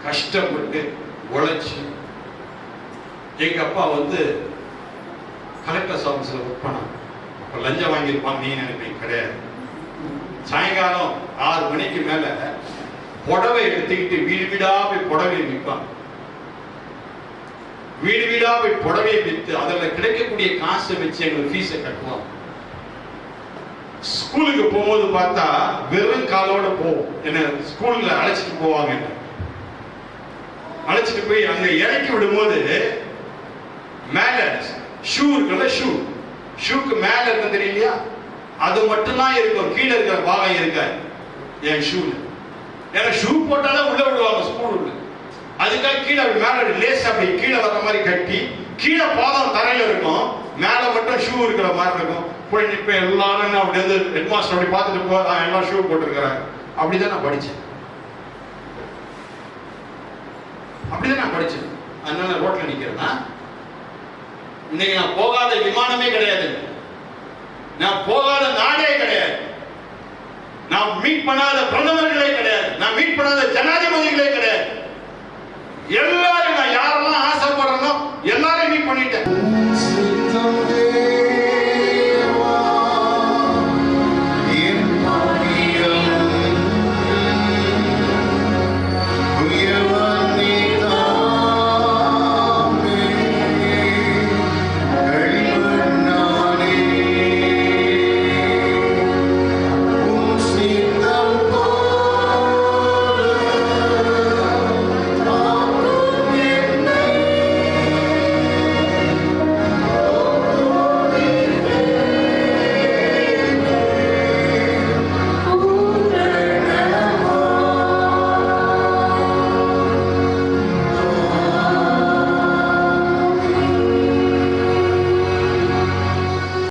கஷ்டப்பட்டு உழைச்சி. எங்க அப்பா வந்து கலெக்டர்ஸ் ஆஃபீஸில் ஒர்க் பண்ணாங்க. இப்போ லஞ்சம் வாங்கியிருப்பாங்க நீ நினைப்பீங்க, கிடையாது. சாயங்காலம் 6 மணிக்கு மேல புடவை எடுத்துக்கிட்டு வீடு வீடா போய் புடவை விற்பாங்க. வீடு வீடா போய் புடவையை விற்று அதில் கிடைக்கக்கூடிய காசை வச்சு எங்களுக்கு ஃபீஸை கட்டுவோம். ஸ்கூலுக்கு போகும்போது பார்த்தா வெறும் காலோட போவோம். என்ன ஸ்கூல்ல அழைச்சிட்டு போவாங்க. என்ன அழைச்சிட்டு போய் அங்க இறக்கி விடும்போது மேல ஷூ இருக்குல்ல, ஷூக்கு மேல இருக்கும் தெரியலையா, அது மட்டும்தான் இருக்கும், கீழே இருக்கிற பாகம் இருக்காது என் ஷூல. ஏன்னா ஷூ போட்டாலே உள்ள விடுவாங்க ஸ்கூலுக்கு. அதுக்காக கீழே மேல லேஸ் அப்படி கீழே வர மாதிரி கட்டி கீழே பாதம் தரையில இருக்கும், மேல மட்டும் ஷூ இருக்கிற மாதிரி இருக்கும். போய் இப்ப எல்லாரும் அப்படி வந்து ஹெட் மாஸ்டர் அப்படி பார்த்துட்டு போ, எல்லாம் ஷூ போட்டிருக்கிறேன். அப்படிதான் நான் படிச்சேன். அதனால ரோட்ல நிக்கிறேன்னா இன்னைக்கு நான் போகாத விமானமே கிடையாது, நான் போகாத நாடே கிடையாது, நான் மீட் பண்ணாத பிரதமர்களே கிடையாது, நான் மீட் பண்ணாத ஜனாதிபதிகளே கிடையாது.